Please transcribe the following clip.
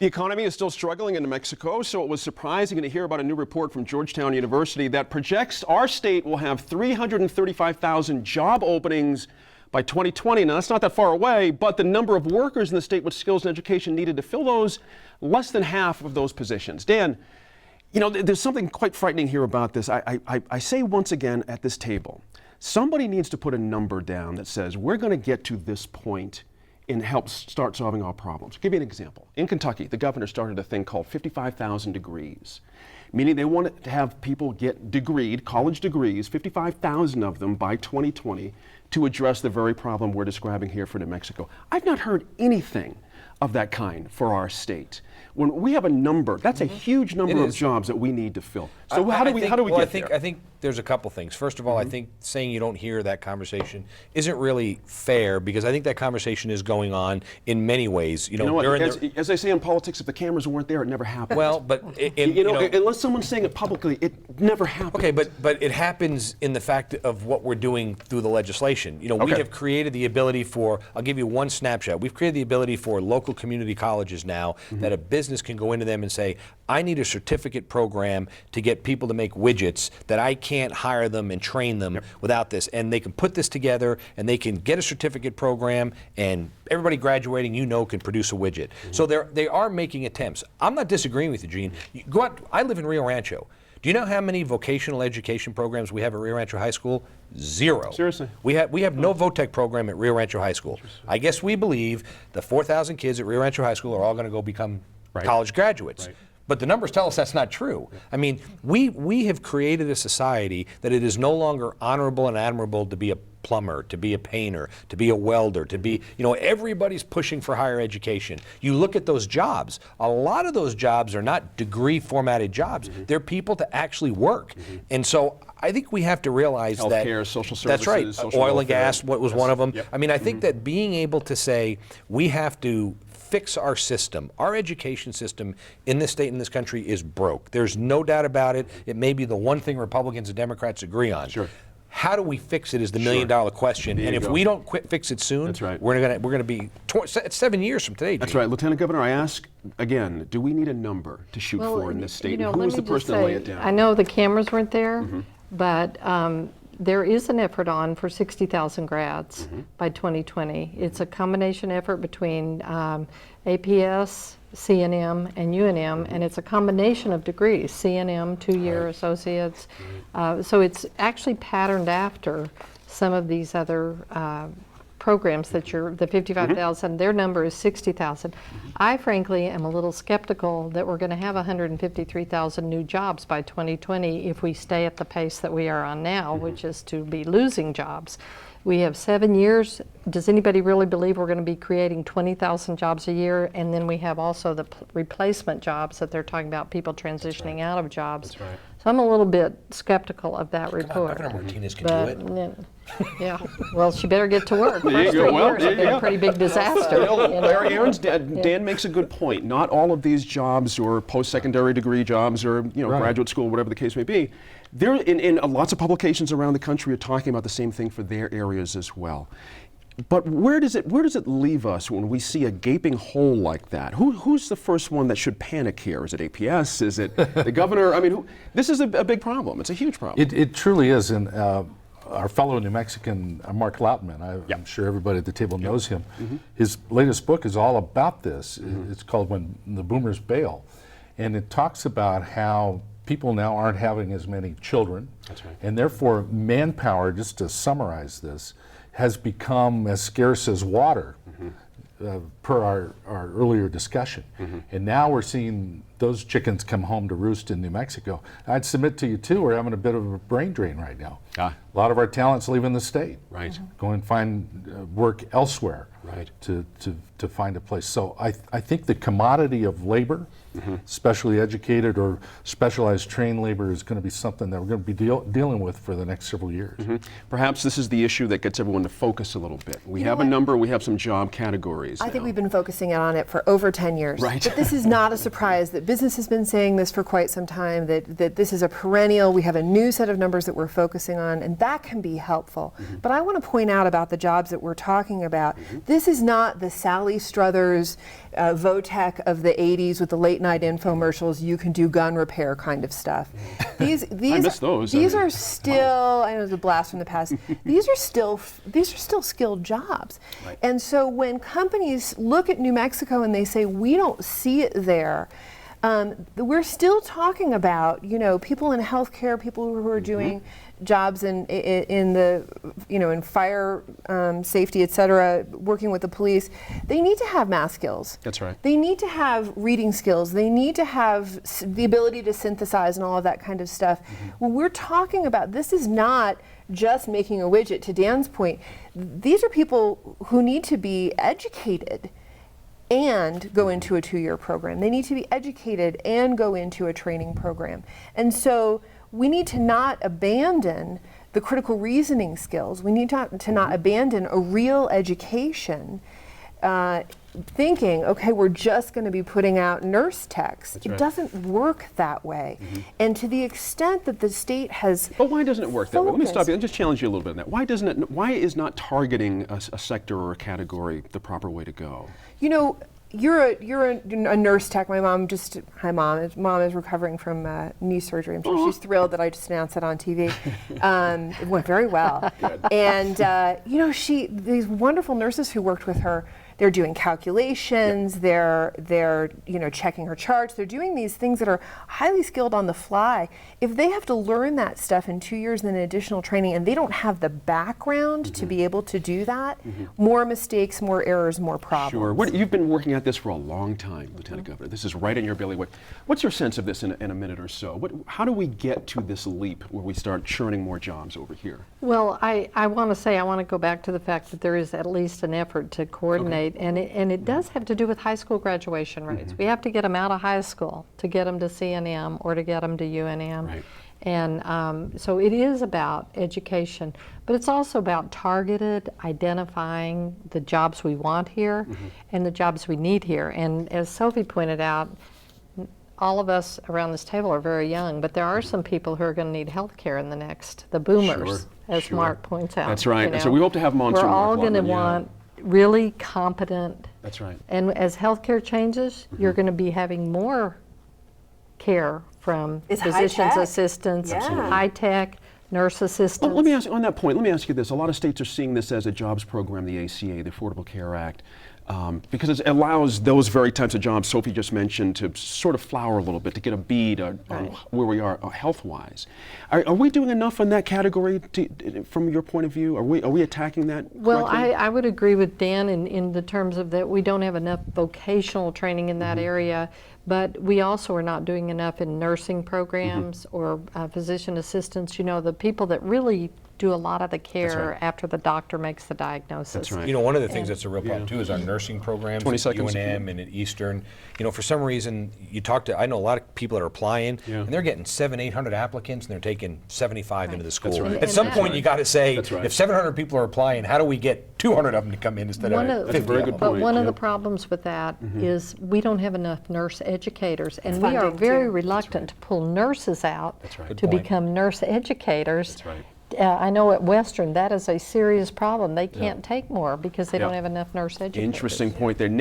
The economy is still struggling in New Mexico, so it was surprising to hear about a new report from Georgetown University that projects our state will have 335,000 job openings by 2020. Now, that's not that far away, but the number of workers in the state with skills and education needed to fill those, less than half of those positions. Dan, you know, there's something quite frightening here about this. I say once again at this table, somebody needs to put a number down that says we're going to get to this point and help start solving our problems. I'll give you an example. In Kentucky, the governor started a thing called 55,000 degrees, meaning they wanted to have people get degreed, college degrees, 55,000 of them by 2020 to address the very problem we're describing here for New Mexico. I've not heard anything of that kind for our state. When we have a number, that's a huge number of jobs that we need to fill. So how do we get there? I think there's a couple things. First of all, I think saying you don't hear that conversation isn't really fair, because I think that conversation is going on in many ways. You know what, as I say in politics, if the cameras weren't there, it never happened. Well, but unless someone's saying it publicly, it never happened. Okay, but it happens in the fact of what we're doing through the legislation. You know, we have created the ability for, I'll give you one snapshot. We've created the ability for local community colleges now that a business can go into them and say, I need a certificate program to get people to make widgets that I can't hire them and train them without this. And they can put this together and they can get a certificate program, and everybody graduating, can produce a widget. So they are making attempts. I'm not disagreeing with you, Gene. You go out, I live in Rio Rancho. Do you know how many vocational education programs we have at Rio Rancho High School? Zero. Seriously? We have no VOTEC program at Rio Rancho High School. I guess we believe the 4,000 kids at Rio Rancho High School are all going to go become college graduates. But the numbers tell us that's not true. I mean, we have created a society that it is no longer honorable and admirable to be a plumber, to be a painter, to be a welder, to be, everybody's pushing for higher education. You look at those jobs, a lot of those jobs are not degree formatted jobs. They're people to actually work. And so I think we have to realize that healthcare, social services, that's right. social Oil and welfare. gas was one of them. I mean, I think that being able to say we have to fix our system. Our education system in this state and this country is broke. There's no doubt about it. It may be the one thing Republicans and Democrats agree on. Sure. How do we fix it is the million-dollar question. And if we don't fix it soon, we're going to be 7 years from today. That's right. Lieutenant Governor, I ask again, do we need a number to shoot for in this state? Who is the person to lay it down? I know the cameras weren't there, but there is an effort on for 60,000 grads by 2020. It's a combination effort between APS, CNM, and UNM, and it's a combination of degrees, CNM, 2-year associates. So it's actually patterned after some of these other programs that the 55,000, their number is 60,000. I frankly am a little skeptical that we're going to have 153,000 new jobs by 2020 if we stay at the pace that we are on now, which is to be losing jobs. We have 7 years. Does anybody really believe we're going to be creating 20,000 jobs a year? And then we have also the replacement jobs that they're talking about, people transitioning out of jobs. That's right. So I'm a little bit skeptical of that report. Governor Martinez can do it. Yeah, well, she better get to work. There you go. Well, First 3 years have been a pretty big disaster. Aaron's Dan makes a good point. Not all of these jobs, or post-secondary degree jobs, or graduate school, whatever the case may be, they're in lots of publications around the country are talking about the same thing for their areas as well. But where does it leave us when we see a gaping hole like that? Who's the first one that should panic here? Is it APS? Is it the governor? I mean, this is a big problem. It's a huge problem. It truly is. And our fellow New Mexican, Mark Lautman, I'm sure everybody at the table knows him. His latest book is all about this. It's called When the Boomers Bail. And it talks about how people now aren't having as many children. That's right. And therefore, manpower, just to summarize this, has become as scarce as water, per our earlier discussion. And now we're seeing those chickens come home to roost in New Mexico. I'd submit to you too, we're having a bit of a brain drain right now. A lot of our talent's leaving the state. Right. Go and find work elsewhere. Right. To find a place. So I think the commodity of labor, specially educated or specialized trained labor, is going to be something that we're going to be dealing with for the next several years. Perhaps this is the issue that gets everyone to focus a little bit. We have a number, we have some job categories. I think we've been focusing on it for over 10 years. Right. But this is not a surprise that business has been saying this for quite some time, that this is a perennial. We have a new set of numbers that we're focusing on, and that can be helpful. But I want to point out about the jobs that we're talking about. This is not the Sally Struthers, Votech of the 80s with the late night infomercials, you can do gun repair kind of stuff. These miss those. These are still, I know it's a blast from the past. These are still skilled jobs. Right. And so when companies look at New Mexico and they say we don't see it there, we're still talking about, you know, people in healthcare, people who are doing jobs in the, you know, in fire safety, et cetera, working with the police. They need to have math skills. That's right. They need to have reading skills. They need to have the ability to synthesize and all of that kind of stuff. When we're talking about, this is not just making a widget, to Dan's point. These are people who need to be educated and go into a 2-year program. They need to be educated and go into a training program. And so we need to not abandon the critical reasoning skills. We need to not abandon a real education, thinking, okay, we're just going to be putting out nurse techs. It right. doesn't work that way. And to the extent that the state has But why doesn't it work that way? Let me stop focused- you and just challenge you a little bit on that. Why is not targeting a sector or a category the proper way to go? You know, you're a nurse tech. My mom hi mom. Mom is recovering from knee surgery. I'm sure she's thrilled that I just announced it on TV. It went very well. And you know, these wonderful nurses who worked with her, they're doing calculations, they're you know, checking her charts, they're doing these things that are highly skilled on the fly. If they have to learn that stuff in 2 years and then additional training, and they don't have the background to be able to do that, more mistakes, more errors, more problems. Sure. You've been working at this for a long time, Lieutenant Governor. This is right in your belly. What's your sense of this in a minute or so? How do we get to this leap where we start churning more jobs over here? Well, I want to say, I want to go back to the fact that there is at least an effort to coordinate, and it does have to do with high school graduation rates. We have to get them out of high school to get them to CNM or to get them to UNM. Right. And so it is about education, but it's also about targeted identifying the jobs we want here and the jobs we need here. And as Sophie pointed out, all of us around this table are very young, but there are some people who are going to need health care in the boomers, as sure. Mark points out. That's right. you And so know. we hope to have them on soon, We're all Mark going to Lundman, yeah. want really competent, That's right. and as healthcare changes, you're going to be having more care from It's physician's high-tech. assistants, Yeah. high-tech, nurse assistants. Well, let me ask you, on that point, let me ask you this. A lot of states are seeing this as a jobs program, the ACA, the Affordable Care Act, because it allows those very types of jobs Sophie just mentioned to sort of flower a little bit, to get a bead on where we are health-wise. Are we doing enough in that category from your point of view? Are we attacking that Well, correctly? I would agree with Dan in the terms of that we don't have enough vocational training in that area, but we also are not doing enough in nursing programs or physician assistants. You know, the people that really do a lot of the care right. after the doctor makes the diagnosis. That's right. You know, one of the things that's a real problem too is our nursing programs 20 at seconds. UNM and at Eastern. You know, for some reason, I know a lot of people that are applying, and they're getting 700-800 applicants, and they're taking 75 into the school. right. At some And point, that- you got to say, That's right. if 700 people are applying, how do we get 200 of them to come in instead One of of- 50 That's a very of good them? But point, one of the yep. problems with that is we don't have enough nurse educators, and we are funding, very too. reluctant to pull nurses out right. to Good point. become nurse educators. That's right. I know at Western that is a serious problem. They can't take more because they don't Yep. have enough nurse educators. Interesting point there.